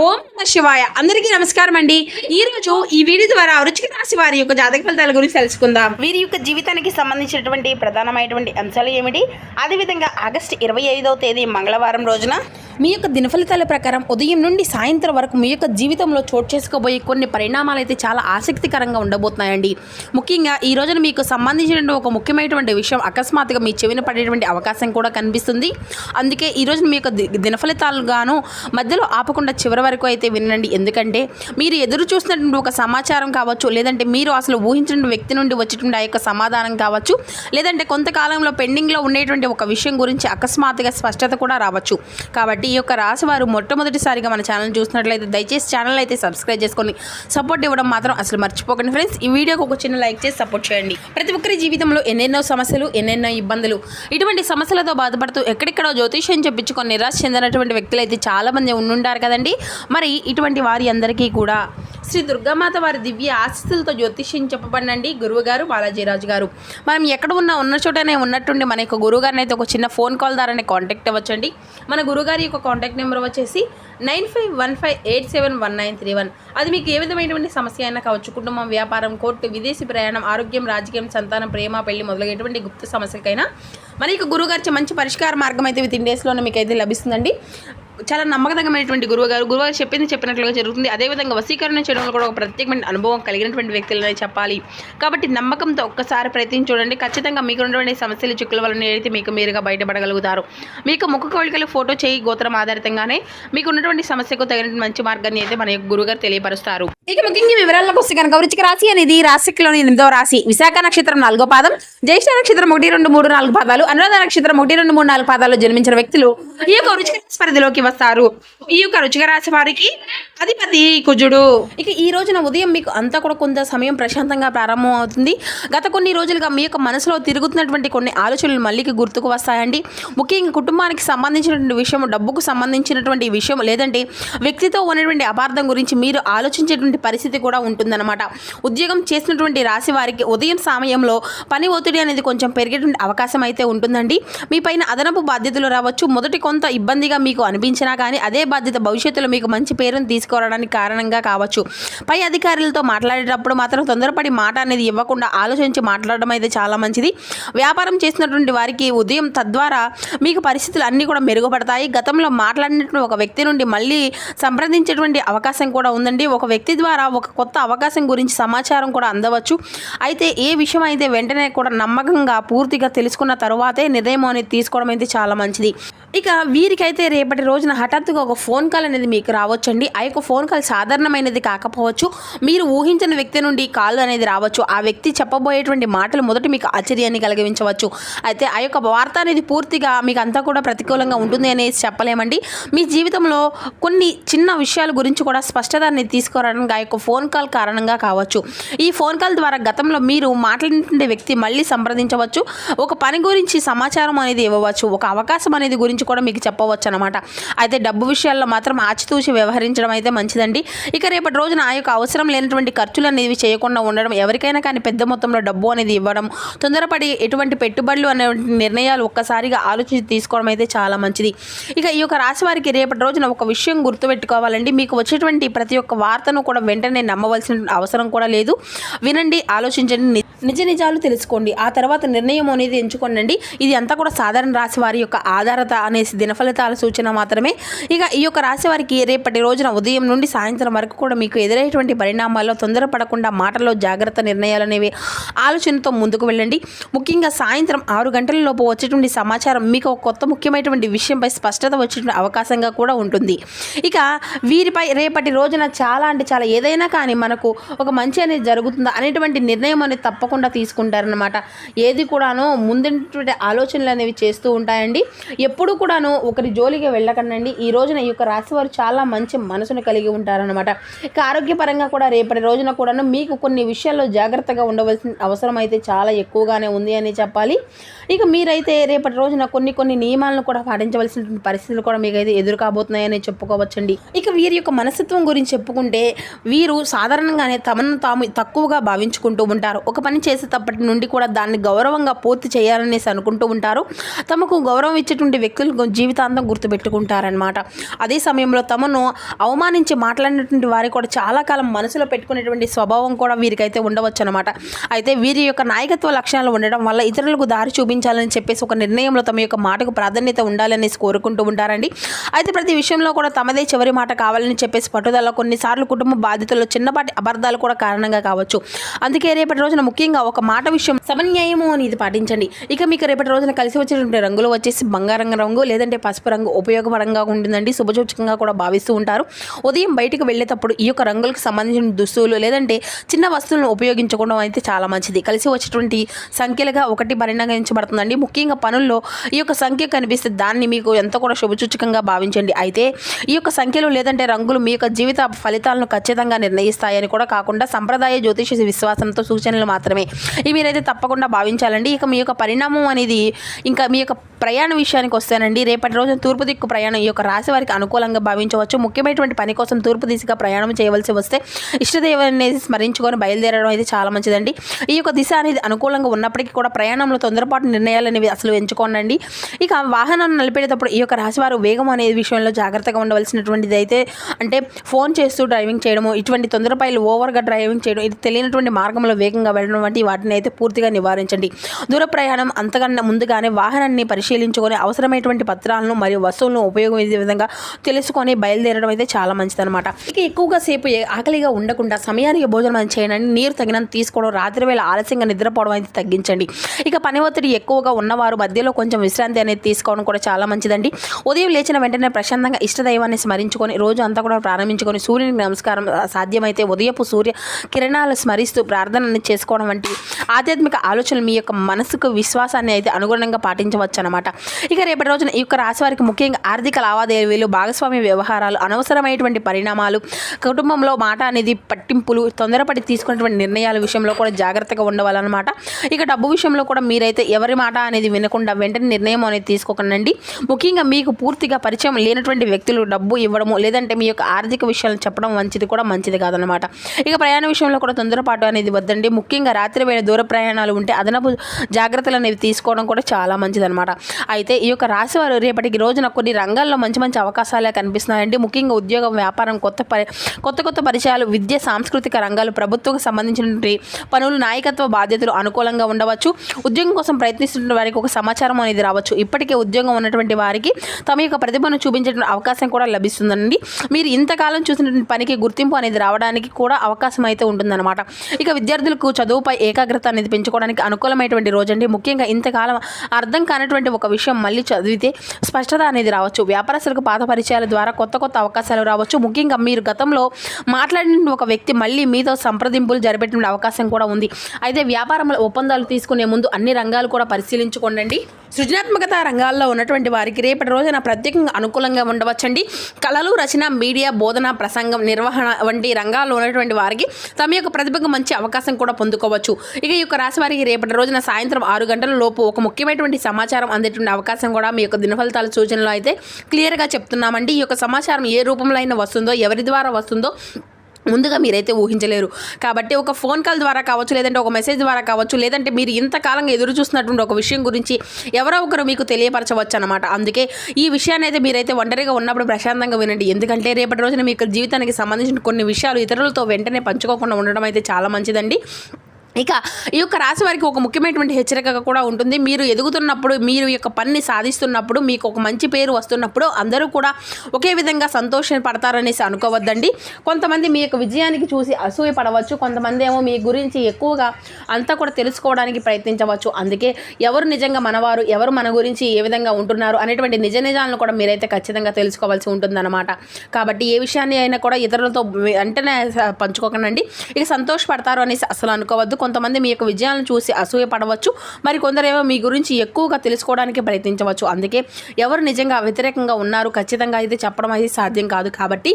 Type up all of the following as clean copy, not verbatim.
ఓం నమ శివాయ. అందరికీ నమస్కారం అండి. ఈ రోజు ఈ వీడియో ద్వారా వృశ్చిక రాశి వారి యొక్క జాతక ఫలితాల గురించి తెలుసుకుందాం. వీరి యొక్క జీవితానికి సంబంధించినటువంటి ప్రధానమైనటువంటి అంశాలు ఏమిటి, అదేవిధంగా ఆగస్టు 25వ తేదీ మంగళవారం రోజున మీ యొక్క దినఫలితాల ప్రకారం ఉదయం నుండి సాయంత్రం వరకు మీ యొక్క జీవితంలో చోటు చేసుకోబోయే కొన్ని పరిణామాలు అయితే చాలా ఆసక్తికరంగా ఉండబోతున్నాయండి. ముఖ్యంగా ఈ రోజున మీకు సంబంధించినటువంటి ఒక ముఖ్యమైనటువంటి విషయం అకస్మాత్తుగా మీ చెవిన పడేటువంటి అవకాశం కూడా కనిపిస్తుంది. అందుకే ఈ రోజు మీ యొక్క దినఫలితాలుగాను మధ్యలో ఆపకుండా చివరి వరకు అయితే వినండి. ఎందుకంటే మీరు ఎదురు చూసినటువంటి ఒక సమాచారం కావచ్చు, లేదంటే మీరు అసలు ఊహించిన వ్యక్తి నుండి వచ్చేటువంటి ఆ యొక్క సమాధానం కావచ్చు, లేదంటే కొంతకాలంలో పెండింగ్లో ఉండేటువంటి ఒక విషయం గురించి అకస్మాత్తుగా స్పష్టత కూడా రావచ్చు. కాబట్టి ఈ యొక్క రాశి వారు మొట్టమొదటిసారిగా మన ఛానల్ చూసినట్లయితే దయచేసి ఛానల్ అయితే సబ్స్క్రైబ్ చేసుకొని సపోర్ట్ ఇవ్వడం మాత్రం అసలు మర్చిపోకండి ఫ్రెండ్స్. ఈ వీడియోకి ఒక చిన్న లైక్ చేసి సపోర్ట్ చేయండి. ప్రతి ఒక్కరి జీవితంలో ఎన్నెన్నో సమస్యలు, ఎన్నెన్నో ఇబ్బందులు, ఇటువంటి సమస్యలతో బాధపడుతూ ఎక్కడెక్కడో జ్యోతిష్యం చెప్పించుకొని నిరాశ చెందినటువంటి వ్యక్తులు అయితే చాలామంది ఉండుంటారు కదండి. మరి ఇటువంటి వారి అందరికీ కూడా శ్రీ దుర్గామాత వారి దివ్య ఆశీస్సులతో జ్యోతిష్యం చెప్పబడినండి గురువుగారు బాలాజీరాజు గారు. మనం ఎక్కడ ఉన్న చోటనే ఉన్నట్టుండి మన యొక్క గురువుగారిని అయితే ఒక చిన్న ఫోన్ కాల్ ద్వారానే కాంటాక్ట్ అవ్వచ్చండి. మన గురుగారి యొక్క కాంటాక్ట్ నెంబర్ వచ్చేసి 9515871931. అది మీకు ఏ విధమైనటువంటి సమస్య అయినా కావచ్చు, కుటుంబం, వ్యాపారం, కోర్టు, విదేశీ ప్రయాణం, ఆరోగ్యం, రాజకీయం, సంతానం, ప్రేమ, పెళ్లి మొదలైనటువంటి గుప్త సమస్యలకైనా మన యొక్క గురువుగారి మంచి పరిష్కార మార్గం అయితే విత్ ఇన్ డేస్లోనే మీకు అయితే లభిస్తుందండి. చాలా నమ్మకతగ్గమైనటువంటి గురువుగారు చెప్పినట్లుగా జరుగుతుంది. అదేవిధంగా వశీకరణ చేయడంలో కూడా ఒక ప్రత్యేకమైన అనుభవం కలిగినటువంటి వ్యక్తులనే చెప్పాలి. కాబట్టి నమ్మకంతో ఒక్కసారి ప్రయత్నించి చూడండి. ఖచ్చితంగా మీకు ఉన్నటువంటి సమస్యలు, చిక్కుల వలన అయితే మీకు మీరుగా బయటపడగలుగుతారు. మీకు ముఖ కవళికలు, ఫోటో, చేయి, గోత్రం ఆధారితంగానే మీకు ఉన్నటువంటి సమస్యకు తగిన మంచి మార్గాన్ని అయితే మన యొక్క గురువుగారు తెలియపరుస్తారు. ఇక ముఖ్యంగా వివరాలకు వస్తే కనుక వృశ్చిక రాశి అనేది రాశిలోని 8వ రాశి. విశాఖ నక్షత్రం 4వ పాదం, జ్యేష్ఠ నక్షత్రం 1, 2, 3, 4 పాదాలు, అనురాధ నక్షత్రం 1, 2, 3, 4 పాదాల్లో జన్మించిన వ్యక్తులు ఈ యొక్క వృశ్చిక రాశి పరిధిలోకి వస్తారు. ఈ యొక్క వృశ్చిక రాశి వారికి అధిపతి కుజుడు. ఇక ఈ రోజున ఉదయం మీకు అంతా కూడా కొంత సమయం ప్రశాంతంగా ప్రారంభం అవుతుంది. గత కొన్ని రోజులుగా మీ యొక్క మనసులో తిరుగుతున్నటువంటి కొన్ని ఆలోచనలు మళ్ళీ గుర్తుకు వస్తాయండి. ముఖ్యంగా కుటుంబానికి సంబంధించినటువంటి విషయం, డబ్బుకు సంబంధించినటువంటి విషయం, లేదంటే వ్యక్తితో ఉన్నటువంటి అపార్థం గురించి మీరు ఆలోచించేటువంటి పరిస్థితి కూడా ఉంటుందన్నమాట. ఉద్యోగం చేసినటువంటి రాశి వారికి ఉదయం సమయంలో పని ఒత్తిడి అనేది కొంచెం పెరిగేటువంటి అవకాశం అయితే ఉంటుందండి. మీ పైన అదనపు బాధ్యతలు రావచ్చు. మొదటి కొంత ఇబ్బందిగా మీకు అనిపించినా కానీ అదే బాధ్యత భవిష్యత్తులో మీకు మంచి పేరును తీసుకురావడానికి కారణంగా కావచ్చు. పై అధికారులతో మాట్లాడేటప్పుడు మాత్రం తొందరపడి మాట అనేది ఇవ్వకుండా ఆలోచించి మాట్లాడడం అయితే చాలా మంచిది. వ్యాపారం చేసినటువంటి వారికి ఉదయం తద్వారా మీకు పరిస్థితులు అన్నీ కూడా మెరుగుపడతాయి. గతంలో మాట్లాడినటువంటి ఒక వ్యక్తి నుండి మళ్ళీ సంప్రదించేటువంటి అవకాశం కూడా ఉందండి. ఒక వ్యక్తి ద్వారా ఒక కొత్త అవకాశం గురించి సమాచారం కూడా అందవచ్చు. అయితే ఏ విషయం అయితే వెంటనే కూడా నమ్మకంగా పూర్తిగా తెలుసుకున్న తరువాతే నిర్ణయం అనేది తీసుకోవడం అయితే చాలా మంచిది. ఇక వీరికైతే రేపటి రోజున హఠాత్తుగా ఒక ఫోన్ కాల్ అనేది మీకు రావచ్చండి. ఆ యొక్క ఫోన్ కాల్ సాధారణమైనది కాకపోవచ్చు. మీరు ఊహించిన వ్యక్తి నుండి కాల్ అనేది రావచ్చు. ఆ వ్యక్తి చెప్పబోయేటువంటి మాటలు మొదటి మీకు ఆశ్చర్యాన్ని కలిగించవచ్చు. అయితే ఆ యొక్క వార్త అనేది పూర్తిగా మీకు అంతా కూడా ప్రతికూలంగా ఉంటుంది అనేసి చెప్పలేమండి. మీ జీవితంలో కొన్ని చిన్న విషయాల గురించి కూడా స్పష్టత అనేది తీసుకురావడానికి ఆ యొక్క ఫోన్ కాల్ కారణంగా కావచ్చు. ఈ ఫోన్ కాల్ ద్వారా గతంలో మీరు మాట్లాడినటువంటి వ్యక్తి మళ్ళీ సంప్రదించవచ్చు. ఒక పని గురించి సమాచారం అనేది ఇవ్వవచ్చు. ఒక అవకాశం అనేది గురించి కూడా మీకు చెప్పవచ్చు అనమాట. అయితే డబ్బు విషయాల్లో మాత్రం ఆచితూచి వ్యవహరించడం అయితే మంచిదండి. ఇక రేపటి రోజున ఆ యొక్క అవసరం లేనటువంటి ఖర్చులు అనేవి చేయకుండా ఉండడం, ఎవరికైనా కానీ పెద్ద మొత్తంలో డబ్బు అనేది ఇవ్వడం, తొందరపడి ఎటువంటి పెట్టుబడులు అనే నిర్ణయాలు ఒక్కసారిగా ఆలోచించి తీసుకోవడం అయితే చాలా మంచిది. ఇక ఈ యొక్క రాశి వారికి రేపటి రోజున ఒక విషయం గుర్తుపెట్టుకోవాలండి. మీకు వచ్చేటువంటి ప్రతి ఒక్క వార్తను కూడా వెంటనే నమ్మవలసిన అవసరం కూడా లేదు. వినండి, ఆలోచించండి, నిజాలు తెలుసుకోండి. ఆ తర్వాత నిర్ణయం అనేది ఎంచుకోండి. ఇది అంతా కూడా సాధారణ రాశి వారి యొక్క ఆధారత అనేసి దినఫలితాల సూచన మాత్రమే. ఇక ఈ యొక్క రాశి వారికి రేపటి రోజున ఉదయం నుండి సాయంత్రం వరకు కూడా మీకు ఎదురయ్యేటువంటి పరిణామాల్లో తొందరపడకుండా మాటల్లో జాగ్రత్త నిర్ణయాలు అనేవి ఆలోచనతో ముందుకు వెళ్ళండి. ముఖ్యంగా సాయంత్రం 6 గంటల లోపు వచ్చేటువంటి సమాచారం మీకు ఒక కొత్త ముఖ్యమైనటువంటి విషయంపై స్పష్టత వచ్చేటువంటి అవకాశంగా కూడా ఉంటుంది. ఇక వీరిపై రేపటి రోజున చాలా ఏదైనా కానీ మనకు ఒక మంచి అనేది జరుగుతుందా అనేటువంటి నిర్ణయం అనేది తప్పకుండా తీసుకుంటారనమాట. ఏది కూడాను ముందున్నటువంటి ఆలోచనలు అనేవి చేస్తూ ఉంటాయండి. ఎప్పుడు కూడాను ఒకరి జోలికి వెళ్ళకండి. ఈ రోజున ఈ యొక్క రాశి వారు చాలా మంచి మనసును కలిగి ఉంటారనమాట. ఇక ఆరోగ్యపరంగా కూడా రేపటి రోజున కూడాను మీకు కొన్ని విషయాల్లో జాగ్రత్తగా ఉండవలసిన అవసరం అయితే చాలా ఎక్కువగానే ఉంది అని చెప్పాలి. ఇక మీరైతే రేపటి రోజున కొన్ని నియమాలను కూడా పాటించవలసిన పరిస్థితులు కూడా మీకైతే ఎదురు కాబోతున్నాయని చెప్పుకోవచ్చండి. ఇక వీరి యొక్క మనస్తత్వం గురించి చెప్పుకుంటే వీరు సాధారణంగానే తమను తాము తక్కువగా భావించుకుంటూ ఉంటారు. ఒక పని చేసేటప్పటి నుండి కూడా దాన్ని గౌరవంగా పూర్తి చేయాలనేసి అనుకుంటూ ఉంటారు. తమకు గౌరవం ఇచ్చేటువంటి వ్యక్తులు జీవితాంతం గుర్తుపెట్టుకుంటారు. ఉంటారనమాట. అదే సమయంలో తమను అవమానించి మాట్లాడినటువంటి వారి కూడా చాలా కాలం మనసులో పెట్టుకునేటువంటి స్వభావం కూడా వీరికైతే ఉండవచ్చు అనమాట. అయితే వీరి యొక్క నాయకత్వ లక్షణాలు ఉండడం వల్ల ఇతరులకు దారి చూపించాలని చెప్పేసి ఒక నిర్ణయంలో తమ యొక్క మాటకు ప్రాధాన్యత ఉండాలనేసి కోరుకుంటూ ఉంటారండి. అయితే ప్రతి విషయంలో కూడా తమదే చివరి మాట కావాలని చెప్పేసి పట్టుదల కొన్నిసార్లు కుటుంబ బాధ్యతల్లో చిన్నపాటి అబద్ధాలు కూడా కారణంగా కావచ్చు. అందుకే రేపటి రోజున ముఖ్యంగా ఒక మాట విషయం సమన్యాయము అనేది పాటించండి. ఇక మీకు రేపటి రోజున కలిసి వచ్చినటువంటి రంగులు వచ్చేసి బంగారం రంగు లేదంటే పసుపు రంగు ఉపయోగపరంగా ఉంటుందండి. శుభసూచకంగా కూడా భావిస్తూ ఉంటారు. ఉదయం బయటకు వెళ్ళేటప్పుడు ఈ యొక్క రంగులకు సంబంధించిన దుస్తులు లేదంటే చిన్న వస్తువులను ఉపయోగించుకోవడం అయితే చాలా మంచిది. కలిసి వచ్చేటువంటి సంఖ్యలుగా 1 పరిగణించబడుతుందండి. ముఖ్యంగా పనుల్లో ఈ యొక్క సంఖ్య కనిపిస్తే దాన్ని మీకు ఎంత కూడా శుభసూచకంగా భావించండి. అయితే ఈ యొక్క సంఖ్యలు లేదంటే రంగులు మీ యొక్క జీవిత ఫలితాలను ఖచ్చితంగా నిర్ణయిస్తాయని కూడా కాకుండా సంప్రదాయ జ్యోతిష విశ్వాసంతో సూచనలు మాత్రమే ఇవి మీరైతే తప్పకుండా భావించాలండి. ఇక మీ యొక్క పరిణామం అనేది ఇంకా మీ యొక్క ప్రయాణ విషయానికి వస్తానండి. రేపటి రోజున తూర్పు దిక్కు ప్రయాణం ఈ యొక్క రాశి వారికి అనుకూలంగా భావించవచ్చు. ముఖ్యమైనటువంటి పని కోసం తూర్పు దిశగా ప్రయాణం చేయవలసి వస్తే ఇష్టదేవాన్ని స్మరించుకొని బయలుదేరడం అయితే చాలా మంచిదండి. ఈ యొక్క దిశ అనేది అనుకూలంగా ఉన్నప్పటికీ కూడా ప్రయాణంలో తొందరపాటు నిర్ణయాలు అనేవి అసలు ఎంచుకోనండి. ఇక వాహనాన్ని నడిపేటప్పుడు ఈ యొక్క రాశివారు వేగం అనే విషయంలో జాగ్రత్తగా ఉండవలసినటువంటిది అయితే అంటే ఫోన్ చేస్తూ డ్రైవింగ్ చేయడము, ఇటువంటి తొందరపాయలు ఓవర్గా డ్రైవింగ్ చేయడం, ఇది తెలియనటువంటి మార్గంలో వేగంగా వెళ్ళడం వంటి వాటిని అయితే పూర్తిగా నివారించండి. దూర ప్రయాణం అంతకన్నా ముందుగానే వాహనాన్ని పరిశీలించుకొని అవసరమైనటువంటి పత్రాలను మరియు వస్తువులను ఉపయోగించే విధంగా తెలుసుకొని బయలుదేరడం అయితే చాలా మంచిదన్నమాట. ఇక ఎక్కువగా సేపు ఆకలిగా ఉండకుండా సమయానికి భోజనం చేయడానికి నీరు తగినంత తీసుకోవడం, రాత్రి వేళ ఆలస్యంగా నిద్రపోవడం అయితే తగ్గించండి. ఇక పని ఒత్తిడి ఎక్కువగా ఉన్నవారు మధ్యలో కొంచెం విశ్రాంతి అనేది తీసుకోవడం కూడా చాలా మంచిదండి. ఉదయం లేచిన వెంటనే ప్రశాంతంగా ఇష్టదైవాన్ని స్మరించుకొని రోజు అంతా కూడా ప్రారంభించుకొని సూర్యునికి నమస్కారం, సాధ్యమైతే ఉదయపు సూర్య కిరణాలు స్మరిస్తూ ప్రార్థనని చేసుకోవడం వంటి ఆధ్యాత్మిక ఆలోచనలు మీ యొక్క మనసుకు విశ్వాసాన్ని అయితే అనుగుణంగా పాటించవచ్చు అనమాట. ఇక రేపటి రోజున ఈ యొక్క రాశి వారికి ముఖ్యంగా ఆర్థిక లావాదేవీలు, భాగస్వామ్య వ్యవహారాలు, అనవసరమైనటువంటి పరిణామాలు, కుటుంబంలో మాట అనేది పట్టింపులు, తొందరపడి తీసుకున్నటువంటి నిర్ణయాల విషయంలో కూడా జాగ్రత్తగా ఉండవాలన్నమాట. ఇక డబ్బు విషయంలో కూడా మీరైతే ఎవరి మాట అనేది వినకుండా వెంటనే నిర్ణయం అనేది తీసుకోకండి. ముఖ్యంగా మీకు పూర్తిగా పరిచయం లేనటువంటి వ్యక్తులు డబ్బు ఇవ్వడము లేదంటే మీ యొక్క ఆర్థిక విషయాలను చెప్పడం కూడా మంచిది కాదనమాట. ఇక ప్రయాణ విషయంలో కూడా తొందరపాటు అనేది వద్దండి. ముఖ్యంగా రాత్రి వేళ దూర ప్రయాణాలు ఉంటే అదనపు జాగ్రత్తలు అనేవి తీసుకోవడం కూడా చాలా మంచిదన్నమాట. అయితే ఈ యొక్క రాశి వారు రేపటికి రోజున కొన్ని రంగాల్లో మంచి మంచి అవకాశాలే కనిపిస్తున్నాయండి. ముఖ్యంగా ఉద్యోగం, వ్యాపారం, కొత్త పరిచయాలు, విద్య, సాంస్కృతిక రంగాలు, ప్రభుత్వంకి సంబంధించినటువంటి పనులు, నాయకత్వ బాధ్యతలు అనుకూలంగా ఉండవచ్చు. ఉద్యోగం కోసం ప్రయత్నిస్తున్న వారికి ఒక సమాచారం అనేది రావచ్చు. ఇప్పటికే ఉద్యోగం ఉన్నటువంటి వారికి తమ యొక్క ప్రతిభను చూపించేటువంటి అవకాశం కూడా లభిస్తుందండి. మీరు ఇంతకాలం చూసినటువంటి పనికి గుర్తింపు అనేది రావడానికి కూడా అవకాశం అయితే ఉంటుందన్నమాట. ఇక విద్యార్థులకు చదువుపై ఏకాగ్రత అనేది పెంచుకోవడానికి అనుకూలమైనటువంటి రోజండి. ముఖ్యంగా ఇంతకాలం అర్థం కానటువంటి ఒక విషయం మళ్ళీ చదివితే స్పష్టత అనేది రావచ్చు. వ్యాపారస్తులకు పాత పరిచయాల ద్వారా కొత్త అవకాశాలు రావచ్చు. ముఖ్యంగా మీరు గతంలో మాట్లాడిన ఒక వ్యక్తి మళ్ళీ మీతో సంప్రదింపులు జరిపేటువంటి అవకాశం కూడా ఉంది. అయితే వ్యాపారంలో ఒప్పందాలు తీసుకునే ముందు అన్ని రంగాలు కూడా పరిశీలించుకోండి. సృజనాత్మకత రంగాల్లో ఉన్నటువంటి వారికి రేపటి రోజున ప్రత్యేకంగా అనుకూలంగా ఉండవచ్చండి. కళలు, రచన, మీడియా, బోధన, ప్రసంగం, నిర్వహణ వంటి రంగాల్లో ఉన్నటువంటి వారికి తమ యొక్క ప్రతిభకు మంచి అవకాశం కూడా పొందుకోవచ్చు. ఇక ఈ యొక్క రాశి వారికి రేపటి రోజున సాయంత్రం 6 గంటల లోపు ఒక ముఖ్యమైనటువంటి సమాచారం అందేటువంటి అవకాశం కూడా మీ యొక్క దినఫలితాల సూచనలో అయితే క్లియర్గా చెప్తున్నామండి. ఈ యొక్క సమాచారం ఏ రూపంలో అయినా వస్తుందో, ఎవరి ద్వారా వస్తుందో ముందుగా మీరైతే ఊహించలేరు. కాబట్టి ఒక ఫోన్ కాల్ ద్వారా కావచ్చు, లేదంటే ఒక మెసేజ్ ద్వారా కావచ్చు, లేదంటే మీరు ఇంతకాలంగా ఎదురు చూస్తున్నటువంటి ఒక విషయం గురించి ఎవరో ఒకరు మీకు తెలియపరచవచ్చు అనమాట. అందుకే ఈ విషయాన్ని అయితే మీరైతే ఒంటరిగా ఉన్నప్పుడు ప్రశాంతంగా వినండి. ఎందుకంటే రేపటి రోజున మీ యొక్క జీవితానికి సంబంధించిన కొన్ని విషయాలు ఇతరులతో వెంటనే పంచుకోకుండా ఉండడం అయితే చాలా మంచిదండి. ఇక ఈ యొక్క రాశి వారికి ఒక ముఖ్యమైనటువంటి హెచ్చరిక కూడా ఉంటుంది. మీరు ఎదుగుతున్నప్పుడు, మీరు ఈ యొక్క పనిని సాధిస్తున్నప్పుడు, మీకు ఒక మంచి పేరు వస్తున్నప్పుడు అందరూ కూడా ఒకే విధంగా సంతోషపడతారనేసి అనుకోవద్దండి. కొంతమంది మీ యొక్క విజయానికి చూసి అసూయ పడవచ్చు. కొంతమంది ఏమో మీ గురించి ఎక్కువగా అంతా కూడా తెలుసుకోవడానికి ప్రయత్నించవచ్చు. అందుకే ఎవరు నిజంగా మనవారు, ఎవరు మన గురించి ఏ విధంగా ఉంటున్నారు అనేటువంటి నిజాలను కూడా మీరైతే ఖచ్చితంగా తెలుసుకోవాల్సి ఉంటుందన్నమాట. కాబట్టి ఏ విషయాన్ని అయినా కూడా ఇతరులతో వెంటనే పంచుకోకండి. ఇక సంతోషపడతారు అనేసి అసలు అనుకోవద్దు. కొంతమంది మీ యొక్క విజయాలను చూసి అసూయ పడవచ్చు. మరి కొందరేమో మీ గురించి ఎక్కువగా తెలుసుకోవడానికి ప్రయత్నించవచ్చు. అందుకే ఎవరు నిజంగా వ్యతిరేకంగా ఉన్నారు ఖచ్చితంగా అయితే చెప్పడం అయితే సాధ్యం కాదు. కాబట్టి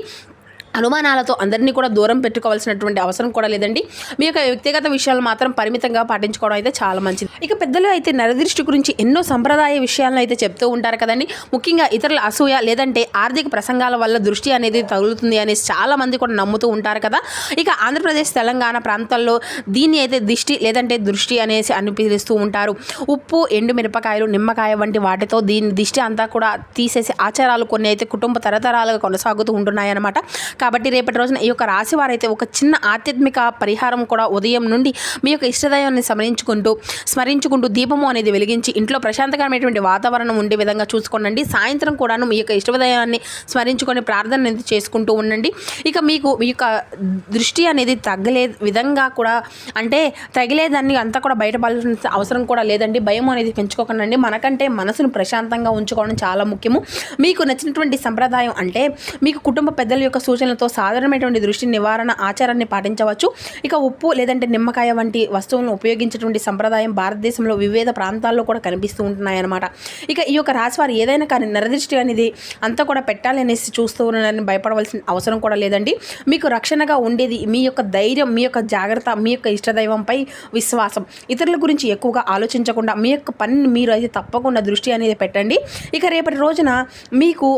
అనుమానాలతో అందరినీ కూడా దూరం పెట్టుకోవాల్సినటువంటి అవసరం కూడా లేదండి. మీ యొక్క వ్యక్తిగత విషయాలు మాత్రం పరిమితంగా పాటించుకోవడం అయితే చాలా మంచిది. ఇక పెద్దలు అయితే నరదృష్టి గురించి ఎన్నో సంప్రదాయ విషయాలను అయితే చెప్తూ ఉంటారు కదండి. ముఖ్యంగా ఇతరుల అసూయ లేదంటే ఆర్థిక ప్రసంగాల వల్ల దృష్టి అనేది తగులుతుంది అనేసి చాలా మంది కూడా నమ్ముతూ ఉంటారు కదా. ఇక ఆంధ్రప్రదేశ్ తెలంగాణ ప్రాంతాల్లో దీన్ని అయితే దిష్టి లేదంటే దృష్టి అనేసి అని పిలుస్తూ ఉంటారు. ఉప్పు ఎండు మిరపకాయలు నిమ్మకాయ వంటి వాటితో దీని దిష్టి అంతా కూడా తీసేసి ఆచారాలు కొన్ని అయితే కుటుంబ తరతరాలుగా కొనసాగుతూ ఉంటున్నాయన్నమాట. కాబట్టి రేపటి రోజున ఈ యొక్క రాశి వారైతే ఒక చిన్న ఆధ్యాత్మిక పరిహారం కూడా ఉదయం నుండి మీ యొక్క ఇష్టదైవాన్ని స్మరించుకుంటూ దీపము అనేది వెలిగించి ఇంట్లో ప్రశాంతకరమైనటువంటి వాతావరణం ఉండే విధంగా చూసుకోండి. సాయంత్రం కూడాను మీ యొక్క ఇష్టదైవాన్ని స్మరించుకొని ప్రార్థన అనేది చేసుకుంటూ ఉండండి. ఇక మీకు మీ యొక్క దృష్టి అనేది తగ్గలే విధంగా కూడా అంటే తగిలేదాన్ని అంతా కూడా బయటపడాల్సిన అవసరం కూడా లేదండి. భయం అనేది పెంచుకోకండి. మనకంటే మనసును ప్రశాంతంగా ఉంచుకోవడం చాలా ముఖ్యము. మీకు నచ్చినటువంటి సంప్రదాయం అంటే మీకు కుటుంబ పెద్దల యొక్క సూచనలతో సాధారణమైనటువంటి దృష్టి నివారణ ఆచారాన్ని పాటించవచ్చు. ఇక ఉప్పు లేదంటే నిమ్మకాయ వంటి వస్తువులను ఉపయోగించేటువంటి సంప్రదాయం భారతదేశంలో వివిధ ప్రాంతాల్లో కూడా కనిపిస్తూ ఉంటున్నాయన్నమాట. ఇక ఈ యొక్క రాశివారు ఏదైనా కానీ నరదృష్టి అనేది అంతా కూడా పెట్టాలి అనేసి చూస్తూ ఉన్నారని భయపడవలసిన అవసరం కూడా లేదండి. మీకు రక్షణగా ఉండేది మీ యొక్క ధైర్యం, మీ యొక్క జాగ్రత్త, మీ యొక్క ఇష్టదైవంపై విశ్వాసం. ఇతరుల గురించి ఎక్కువగా ఆలోచించకుండా మీ యొక్క పనిని మీరు అయితే తప్పకుండా దృష్టి అనేది పెట్టండి. ఇక రేపటి రోజున మీకు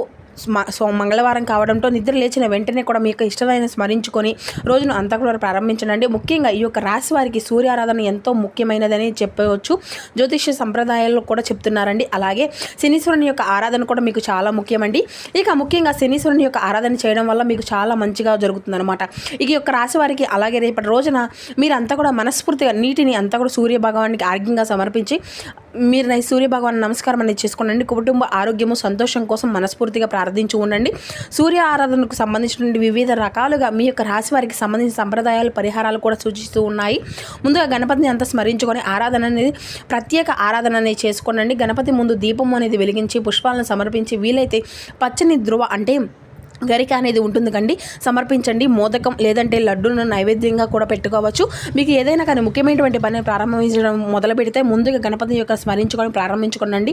మంగళవారం కావడంతో నిద్ర లేచిన వెంటనే కూడా మీ యొక్క ఇష్టమైన స్మరించుకొని రోజును అంతా కూడా ప్రారంభించండి. ముఖ్యంగా ఈ యొక్క రాశి వారికి సూర్యారాధన ఎంతో ముఖ్యమైనదని చెప్పవచ్చు. జ్యోతిష్య సంప్రదాయాల్లో కూడా చెప్తున్నారండి. అలాగే శనీశ్వరుని యొక్క ఆరాధన కూడా మీకు చాలా ముఖ్యమండి. ఇక ముఖ్యంగా శనీశ్వరుని యొక్క ఆరాధన చేయడం వల్ల మీకు చాలా మంచిగా జరుగుతుందన్నమాట. ఈ యొక్క రాశి వారికి అలాగే రేపటి రోజున మీరు అంతా కూడా మనస్ఫూర్తిగా నీటిని అంతా కూడా సూర్య భగవానికి ఆర్ఘ్యంగా సమర్పించి మీరు సూర్య భగవాన్ నమస్కారం అనేది చేసుకోండి. కుటుంబ ఆరోగ్యము సంతోషం కోసం మనస్ఫూర్తిగా ప్రార్థించి ఉండండి. సూర్య ఆరాధనకు సంబంధించిన వివిధ రకాలుగా మీ యొక్క రాశి వారికి సంబంధించిన సంప్రదాయాలు పరిహారాలు కూడా సూచిస్తూ ఉన్నాయి. ముందుగా గణపతిని అంతా స్మరించుకొని ఆరాధన అనేది ప్రత్యేక ఆరాధన అనేది చేసుకోండి. గణపతి ముందు దీపం అనేది వెలిగించి పుష్పాలను సమర్పించి వీలైతే పచ్చని ధ్రువ అంటే గరిక అనేది ఉంటుంది కండి సమర్పించండి. మోదకం లేదంటే లడ్డూను నైవేద్యంగా కూడా పెట్టుకోవచ్చు. మీకు ఏదైనా కానీ ముఖ్యమైనటువంటి పని ప్రారంభించడం మొదలు పెడితే ముందుగా గణపతి యొక్క స్మరించుకొని ప్రారంభించుకోండి.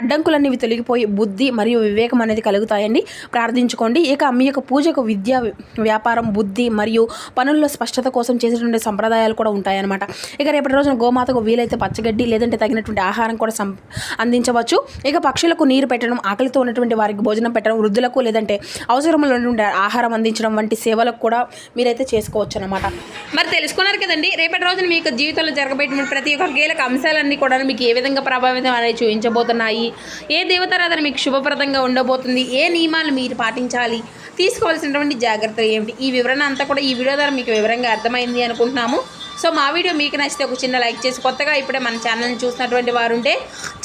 అడ్డంకులన్నీ తొలగిపోయి బుద్ధి మరియు వివేకం అనేది కలుగుతాయండి. ప్రార్థించుకోండి. ఇక మీ యొక్క పూజకు విద్య, వ్యాపారం, బుద్ధి మరియు పనుల్లో స్పష్టత కోసం చేసేటువంటి సంప్రదాయాలు కూడా ఉంటాయన్నమాట. ఇక రేపటి రోజున గోమాతకు వీలైతే పచ్చగడ్డి లేదంటే తగినటువంటి ఆహారం కూడా అందించవచ్చు. ఇక పక్షులకు నీరు పెట్టడం, ఆకలితో ఉన్నటువంటి వారికి భోజనం పెట్టడం, వృద్ధులకు లేదంటే అవసరంలో ఉండే ఆహారం అందించడం వంటి సేవలకు కూడా మీరైతే చేసుకోవచ్చు అన్నమాట. మరి తెలుసుకున్నారు కదండి. రేపటి రోజున మీ యొక్క జీవితంలో జరగబోయే ప్రతి ఒక్క కీలక అంశాలన్నీ కూడా మీకు ఏ విధంగా ప్రభావితం అనేది చూపించబోతున్నాయి, ఏ దేవతారాధన మీకు శుభప్రదంగా ఉండబోతుంది, ఏ నియమాలు మీరు పాటించాలి, తీసుకోవాల్సినటువంటి జాగ్రత్తలు ఏమిటి, ఈ వివరణ అంతా కూడా ఈ వీడియో ద్వారా మీకు వివరంగా అర్థమైంది అనుకుంటున్నాము. సో మా వీడియో మీకు నచ్చితే ఒక చిన్న లైక్ చేసి కొత్తగా ఇప్పుడే మన ఛానల్ని చూసినటువంటి వారు ఉంటే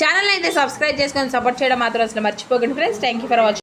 ఛానల్ని అయితే సబ్స్క్రైబ్ చేసుకొని సపోర్ట్ చేయడం మాత్రం అసలు మర్చిపోకండి friends. Thank you for watching.